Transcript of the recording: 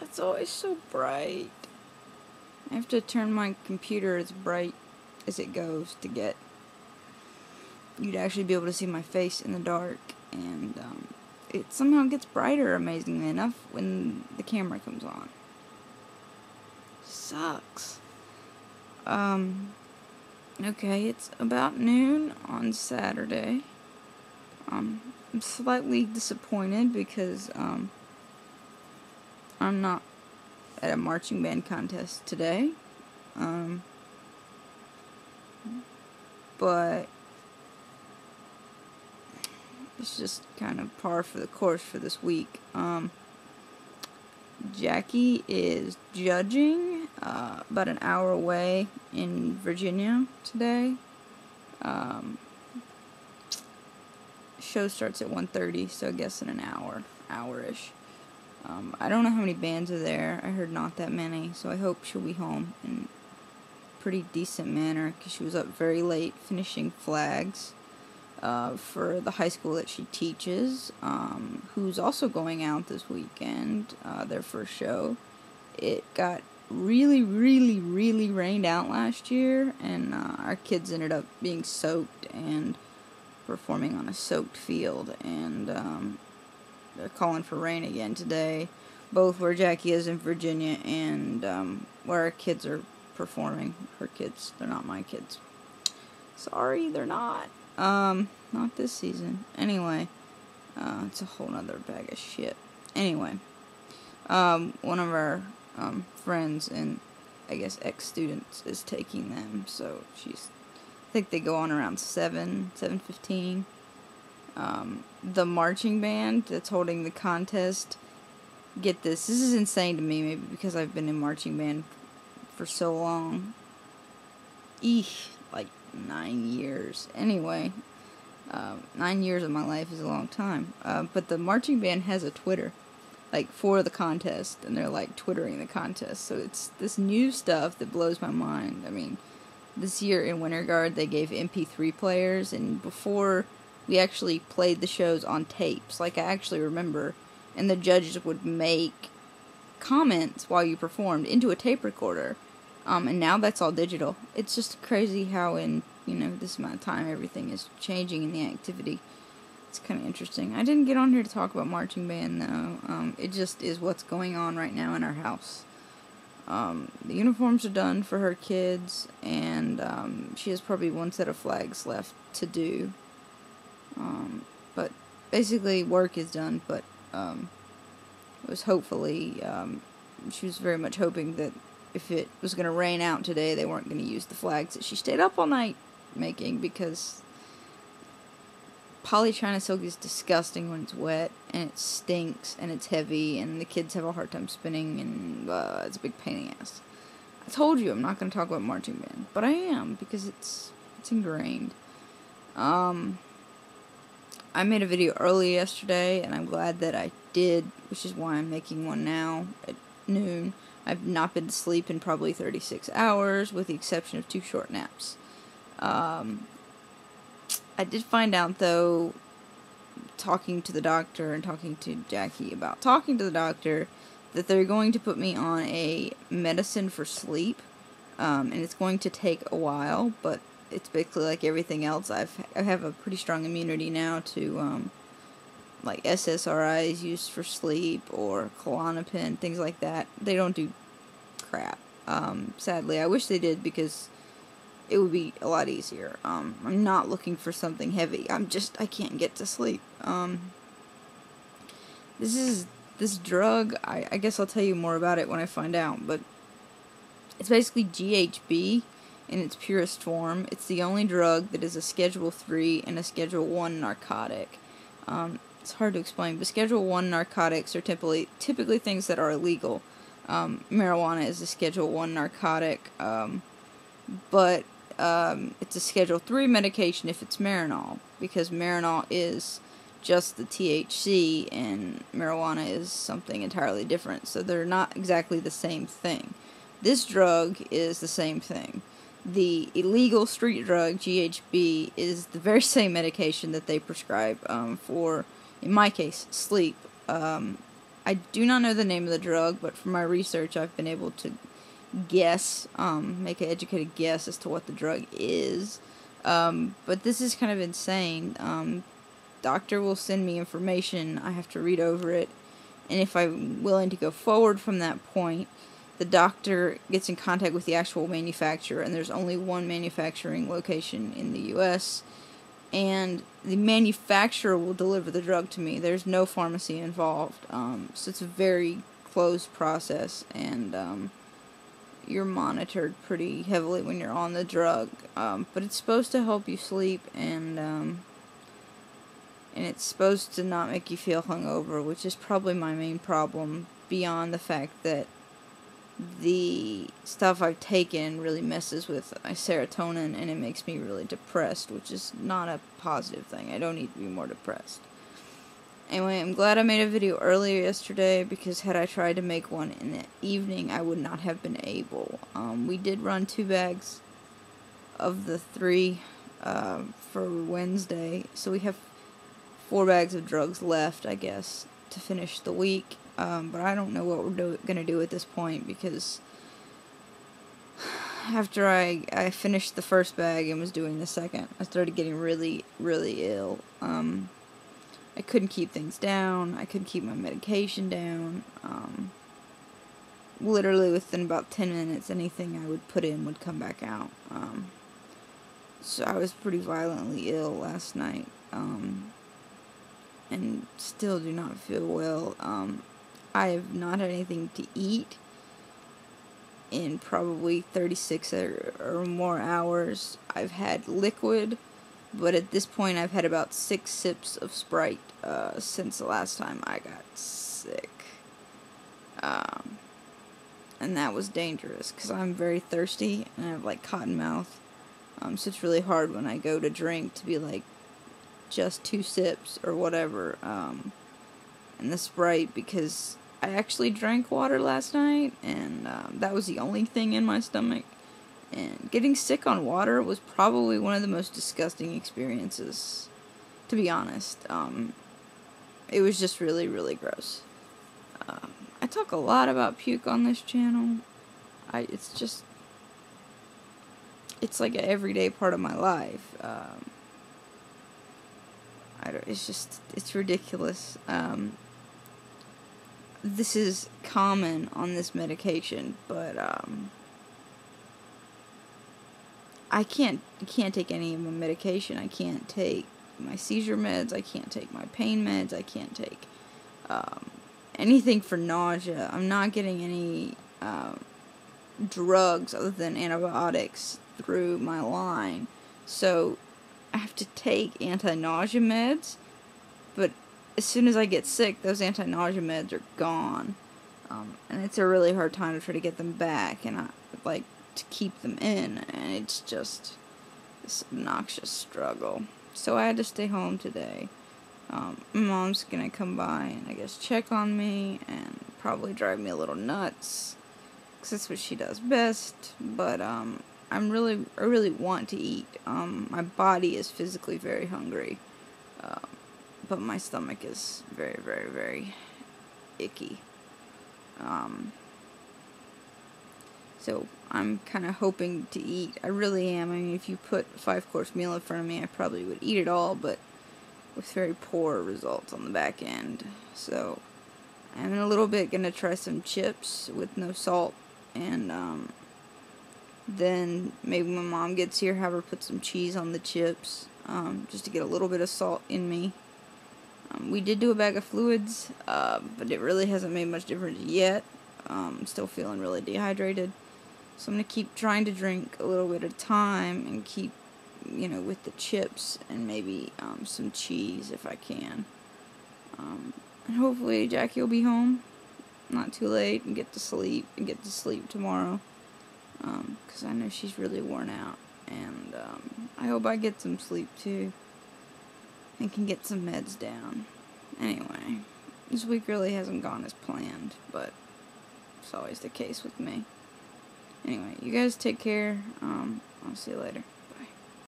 It's always so bright. I have to turn my computer as bright as it goes to get you'd actually be able to see my face in the dark, and it somehow gets brighter, amazingly enough, when the camera comes on. Sucks. Okay, it's about noon on Saturday. I'm slightly disappointed because I'm not at a marching band contest today. But it's just kind of par for the course for this week. Jackie is judging about an hour away in Virginia today. Show starts at 1:30, so I guess in an hour-ish. I don't know how many bands are there. I heard not that many, so I hope she'll be home in pretty decent manner, because she was up very late finishing flags for the high school that she teaches, who's also going out this weekend, their first show. It got really, really, really rained out last year, and our kids ended up being soaked and performing on a soaked field, and they're calling for rain again today, both where Jackie is in Virginia and where our kids are performing. Her kids, they're not my kids. Sorry, they're not. Not this season. Anyway, it's a whole nother bag of shit. Anyway, one of our friends and I guess ex-students is taking them, so I think they go on around 7:15. The marching band that's holding the contest, get this is insane to me, maybe because I've been in marching band for so long. Like 9 years. Anyway, 9 years of my life is a long time. But the marching band has a Twitter, like, for the contest, and they're, like, twittering the contest. So it's this new stuff that blows my mind. I mean, this year in Winter Guard, they gave MP3 players, and before we actually played the shows on tapes, like I actually remember, and the judges would make comments while you performed into a tape recorder. And now that's all digital. It's just crazy how in, this amount of time everything is changing in the activity. It's kind of interesting. I didn't get on here to talk about marching band, though. It just is what's going on right now in our house. The uniforms are done for her kids, and she has probably one set of flags left to do. But basically work is done, but it was hopefully, she was very much hoping that if it was going to rain out today, they weren't going to use the flags that she stayed up all night making, because poly China silk is disgusting when it's wet, and it stinks, and it's heavy, and the kids have a hard time spinning, and it's a big pain in the ass. I told you I'm not going to talk about marching band, but I am, because it's ingrained. I made a video early yesterday, and I'm glad that I did, which is why I'm making one now at noon. I've not been to sleep in probably 36 hours, with the exception of 2 short naps. I did find out, though, talking to the doctor and talking to Jackie about talking to the doctor, that they're going to put me on a medicine for sleep, and it's going to take a while, but it's basically like everything else. I have a pretty strong immunity now to, like SSRIs used for sleep, or Klonopin, things like that. They don't do crap. Sadly, I wish they did, because it would be a lot easier. I'm not looking for something heavy. I can't get to sleep. This drug, I guess I'll tell you more about it when I find out, but it's basically GHB in its purest form. It's the only drug that is a Schedule 3 and a Schedule 1 narcotic. It's hard to explain, but Schedule 1 narcotics are typically things that are illegal. Marijuana is a Schedule 1 narcotic, but it's a Schedule 3 medication if it's Marinol, because Marinol is just the THC, and marijuana is something entirely different, so they're not exactly the same thing. This drug is the same thing. The illegal street drug, GHB, is the very same medication that they prescribe for, in my case, sleep. I do not know the name of the drug, but from my research, I've been able to guess, make an educated guess as to what the drug is. But this is kind of insane. Doctor will send me information. I have to read over it. And if I'm willing to go forward from that point, the doctor gets in contact with the actual manufacturer, and there's only one manufacturing location in the U.S., and the manufacturer will deliver the drug to me. There's no pharmacy involved, so it's a very closed process, and you're monitored pretty heavily when you're on the drug, but it's supposed to help you sleep, and it's supposed to not make you feel hungover, which is probably my main problem, beyond the fact that the stuff I've taken really messes with my serotonin, and it makes me really depressed, which is not a positive thing. I don't need to be more depressed. Anyway, I'm glad I made a video earlier yesterday, because had I tried to make one in the evening, I would not have been able. We did run 2 bags of the 3 for Wednesday, so we have 4 bags of drugs left, I guess, to finish the week. But I don't know what we're going to do at this point, because after I finished the first bag and was doing the second, I started getting really, really ill. I couldn't keep things down. I couldn't keep my medication down. Literally within about 10 minutes, anything I would put in would come back out. So I was pretty violently ill last night, and still do not feel well. I have not had anything to eat in probably 36 or more hours. I've had liquid, but at this point I've had about 6 sips of Sprite since the last time I got sick. And that was dangerous, because I'm very thirsty, and I have, like, cotton mouth. So it's really hard when I go to drink to be like, just 2 sips or whatever. And the Sprite, because I actually drank water last night, and that was the only thing in my stomach. And getting sick on water was probably one of the most disgusting experiences, to be honest. It was just really, really gross. I talk a lot about puke on this channel. It's like an everyday part of my life. It's ridiculous. This is common on this medication, but I can't take any of my medication. I can't take my seizure meds. I can't take my pain meds. I can't take anything for nausea. I'm not getting any drugs other than antibiotics through my line, so I have to take anti-nausea meds, but as soon as I get sick, those anti-nausea meds are gone, and it's a really hard time to try to get them back, and I would like to keep them in, and it's just this obnoxious struggle. So I had to stay home today. My mom's gonna come by and I guess check on me and probably drive me a little nuts, because that's what she does best, but I really want to eat. My body is physically very hungry, but my stomach is very, very, very icky. So I'm kind of hoping to eat. I really am. I mean, if you put a 5-course meal in front of me, I probably would eat it all, but with very poor results on the back end. So I'm in a little bit gonna try some chips with no salt, and then maybe when Mom gets here, have her put some cheese on the chips, just to get a little bit of salt in me. We did do a bag of fluids, but it really hasn't made much difference yet. I'm still feeling really dehydrated, so I'm going to keep trying to drink a little bit at a time, and keep, with the chips, and maybe some cheese if I can. And hopefully Jackie will be home not too late, and get to sleep tomorrow, because I know she's really worn out, and I hope I get some sleep too, and can get some meds down. Anyway, this week really hasn't gone as planned, but it's always the case with me. Anyway, you guys take care. I'll see you later.